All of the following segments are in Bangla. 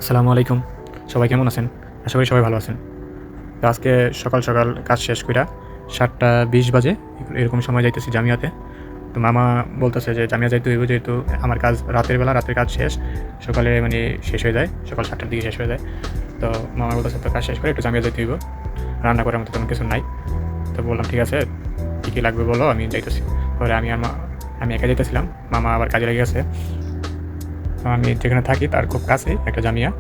আসসালামু আলাইকুম। সবাই কেমন আছেন? আশা করি সবাই ভালো আছেন। তো আজকে সকাল, সকাল কাজ শেষ কইরা ৭:২০ বাজে এরকম সময় যাইতেছি জামিয়াতে। তো মামা বলতেছে যে জামিয়া যাইতে হইব যেহেতু আমার কাজ রাতের বেলা, রাতের কাজ শেষ। সকালে মানে শেষ হয়ে যায়। সকাল ৭:০০ দিকে শেষ হয়ে যায়। তো মামা বলতেছে তো কাজ শেষ করে একটু জামিয়া যাইতে হইব। রান্না করার মতো তেমন কিছু নাই। তো বললাম ঠিক আছে, কী লাগবে বলো আমি যাইতেছি। পরে আমি একা যাইতেছিলাম। মামা আবার কাজে লেগে গেছে। তো আমি যেখানে থাকি তার খুব কাছেই একটা জামিয়া।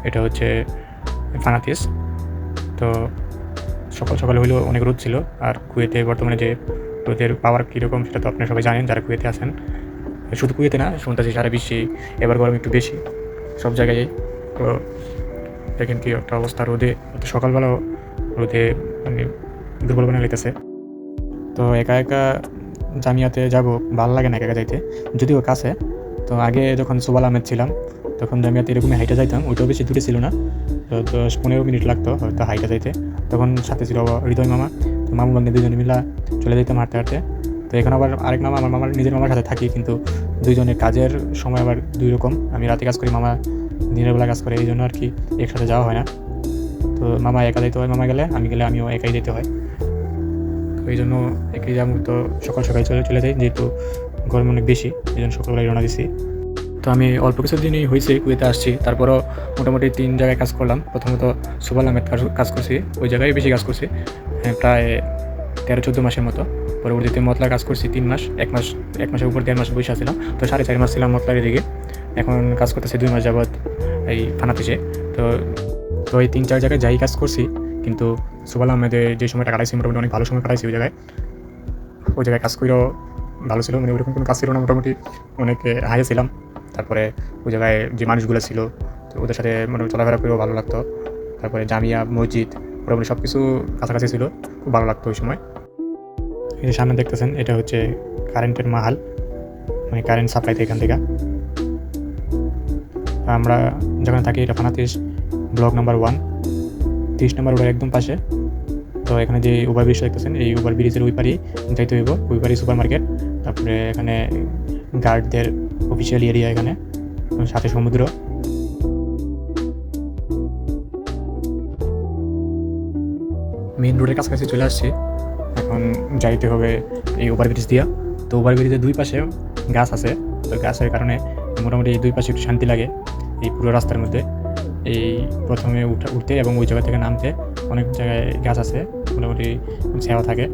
এটা হচ্ছে ফানাতিস। তো সকাল সকাল হইলেও অনেক রোদ ছিল। আর কুয়েতে বর্তমানে যে রোদের পাওয়ার কীরকম সেটা তো আপনারা সবাই জানেন যারা কুয়েতে আছেন। শুধু কুয়েতে না, শুনতেছি সারা বিশ্বেই এবার গরম একটু বেশি সব জায়গায়। তো দেখেন কি একটা অবস্থা রোদে, সকালবেলাও রোদে মানে দুর্বল বানিয়ে লাইতেছে। তো একা একা জামিয়াতে যাব ভালো লাগে না একা একা যাইতে, যদিও কাছে। তো আগে যখন সুবাল আহমেদ ছিলাম তখন জামিয়াতে এরকমই হাইটে যাইতাম, ওইটাও বেশি দূরে ছিল না। তো 10-15 মিনিট লাগতো হয়তো হাইটে যাইতে। তখন সাথে ছিল হৃদয় মামা। তো মামু বান্ধব দুজনে মিলা চলে যেতাম হাঁটতে হাঁটতে। তো এখন আবার আরেক মামা, আমার মামার নিজের মামার সাথে থাকি, কিন্তু দুইজনের কাজের সময় আবার দুই রকম। আমি রাতে কাজ করি, মামা দিনের বেলা কাজ করে, এই জন্য আর কি একসাথে যাওয়া হয় না। তো মামা একা যেতে হয়, মামা গেলে আমিও একাই যেতে হয়। তো এই জন্য একাই যাবো। তো সকাল সকাল চলে যাই, যেহেতু গরম অনেক বেশি, এই জন্য সকালবেলায় রওনা দিছি। তো আমি অল্প কিছু দিনই হয়েছে কুয়েতে আসছি, তারপরও মোটামুটি 3 জায়গায় কাজ করলাম। প্রথমত সুবাল আহমেদ কাজ করছি, ওই জায়গায় বেশি কাজ করছি, প্রায় 13-14 মাসের মতো। পরবর্তীতে মতলা কাজ করছি 3 মাস, এক মাসের উপর 1.5 মাস বসে ছিলাম। তো 4.5 মাস ছিলাম মতলার এদিকে। এখন কাজ করতেছি 2 মাস যাবৎ এই ফানাতিসে। তো তো এই 3-4 জায়গায় যাই কাজ করছি, কিন্তু সুবাল আহমেদে যে সময়টা কাটাইছি মোটামুটি অনেক ভালো সময় কাটাইছি ওই জায়গায় কাজ করেও ভালো ছিল, মানে ওইরকম কোনো কাজ ছিল না, মোটামুটি অনেক হাইয়ে ছিলাম। তারপরে ওই জায়গায় যে মানুষগুলো ছিল তো ওদের সাথে মোটামুটি চলাফেরা করেও ভালো লাগতো। তারপরে জামিয়া মসজিদ মোটামুটি সব কিছু কাছাকাছি ছিল, খুব ভালো লাগতো ওই সময়। এই যে সামনে দেখতেছেন এটা হচ্ছে কারেন্টের মাহাল, মানে কারেন্ট সাপ্লাইতে এখান থেকে। আমরা যেখানে থাকি এটা ফানাতিস ব্লক নাম্বার 1, 30 নম্বর রোডের একদম পাশে। তো এখানে যে ওভার ব্রিজ দেখতেছেন, এই ওভার ব্রিজের ওই পারেই যাইতে হইব, ওই পারেই সুপার মার্কেট। তারপরে এখানে গার্ডদের অফিসিয়াল এরিয়া, এখানে সাথে সমুদ্র। মেইন রোডের কাছাকাছি চলে আসছি, এখন যাইতে হবে এই ওভার ব্রিজ দিয়া। তো ওভার ব্রিজের দুই পাশে গাছ আছে, তো গাছের কারণে মোটামুটি এই দুই পাশে একটু শান্তি লাগে এই পুরো রাস্তার মধ্যে। এই প্রথমে উঠতে এবং ওই জায়গা থেকে নামতে অনেক জায়গায় গাছ আছে, মোটামুটি ছায়া থাকে,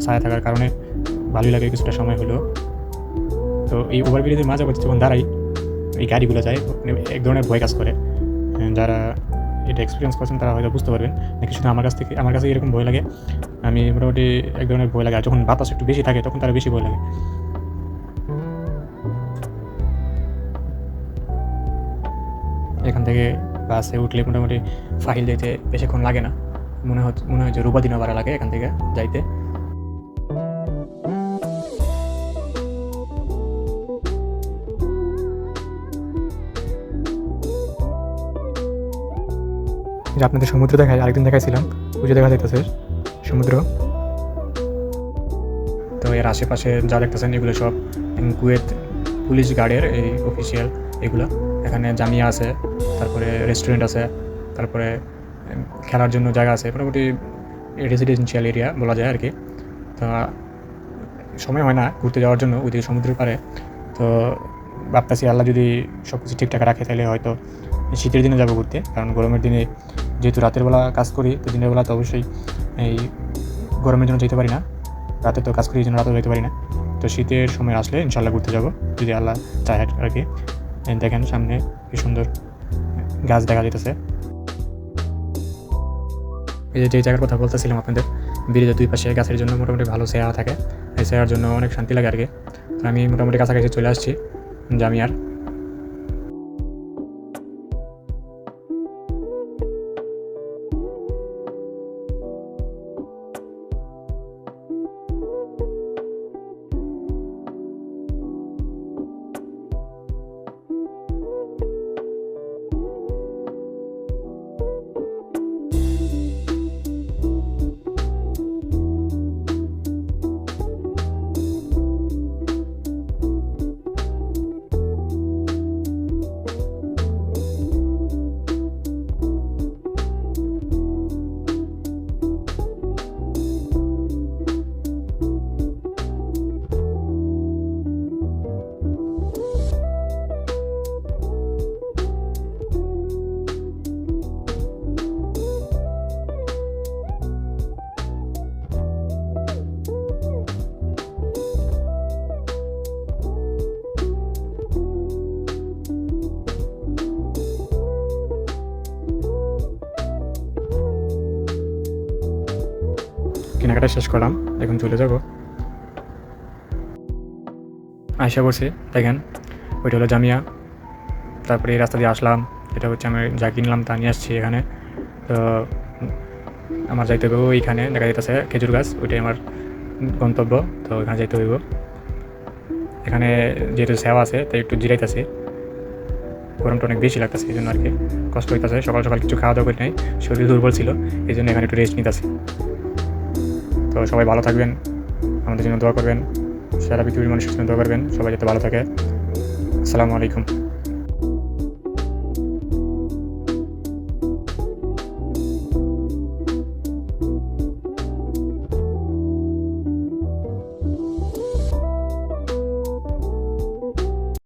ছায়া থাকার কারণে ভালোই লাগে কিছুটা সময় হলেও। তো এই ওভার ব্রিজের মাঝে যখন দাঁড়াই, এই গাড়িগুলো যায় মানে এক ধরনের ভয় কাজ করে। যারা এটা এক্সপিরিয়েন্স করছেন তারা হয়তো বুঝতে পারবেন, নাকি শুধু আমার কাছে এরকম ভয় লাগে। আমি মোটামুটি এক ধরনের ভয় লাগে, আর যখন বাতাস একটু বেশি থাকে তখন তারা বেশি ভয় লাগে। এখান থেকে বাসে উঠলে মোটামুটি ফাহিল যাইতে বেশিক্ষণ লাগে না, মনে হয় যে রূপা দিনও ভাড়া লাগে এখান থেকে যাইতে। যে আপনাদের সমুদ্র দেখায়, আরেকদিন দেখাইছিলাম, ওই যে দেখা যাইতেছে সমুদ্র। তো এর আশেপাশে যা দেখতেছেন এগুলো সব কুয়েত পুলিশ গার্ডের এই অফিসিয়াল এগুলো। এখানে জামিয়া আছে, তারপরে রেস্টুরেন্ট আছে, তারপরে খেলার জন্য জায়গা আছে, মোটামুটি রেসিডেন্সিয়াল এরিয়া বলা যায় আর কি। তো সময় হয় না ঘুরতে যাওয়ার জন্য ওইদিকে সমুদ্রের পাড়ে। তো ভাবতেছি আল্লাহ যদি সব কিছু ঠিকঠাক রাখে তাহলে হয়তো শীতের দিনে যাবো ঘুরতে, কারণ গরমের দিনে যেহেতু রাতের বেলা কাজ করি, তো দিনের বেলা তো অবশ্যই এই গরমের জন্য যেতে পারি না, রাতে তো কাজ করি এই জন্য রাতেও যেতে পারি না। তো শীতের সময় আসলে ইনশাল্লাহ ঘুরতে যাব যদি আল্লাহ চায় আর কি। দেখেন সামনে কি সুন্দর গাছ দেখা যেতেছে। এই যে জায়গার কথা বলতেছিলাম আপনাদের, ব্রিজের দুই পাশে গাছের জন্য মোটামুটি ভালো ছায়া থাকে, এই ছায়ার জন্য অনেক শান্তি লাগে আর কি। তো আমি মোটামুটি কাছাকাছি চলে আসছি জামিয়ার। কেনাকাটা শেষ করলাম, এখন চলে যাব। আশা করছি দেখেন ওইটা হলো জামিয়া। তারপরে এই রাস্তা দিয়ে আসলাম, এটা হচ্ছে আমি যা কিনলাম তা নিয়ে আসছি এখানে। তো আমার যাইতে হইব ওইখানে দেখা যাইতেছে খেজুর গাছ, ওইটাই আমার গন্তব্য। তো ওইখানে যাইতে হইব। এখানে যেহেতু সেবা আছে তাই একটু জিরাইতেছি, গরমটা অনেক বেশি লাগতেছে এই জন্য আর কি কষ্ট হইতেছে। সকাল সকাল কিছু খাওয়া দাওয়া করে নাই, শরীর দুর্বল ছিল, এই জন্য এখানে একটু রেস্ট নিতেছি। তো সবাই ভালো থাকবেন, আমাদের জন্য দোয়া করবেন, সারা পৃথিবীর মানুষের জন্য দোয়া করবেন, সবাই যাতে ভালো থাকে। আসসালামু আলাইকুম।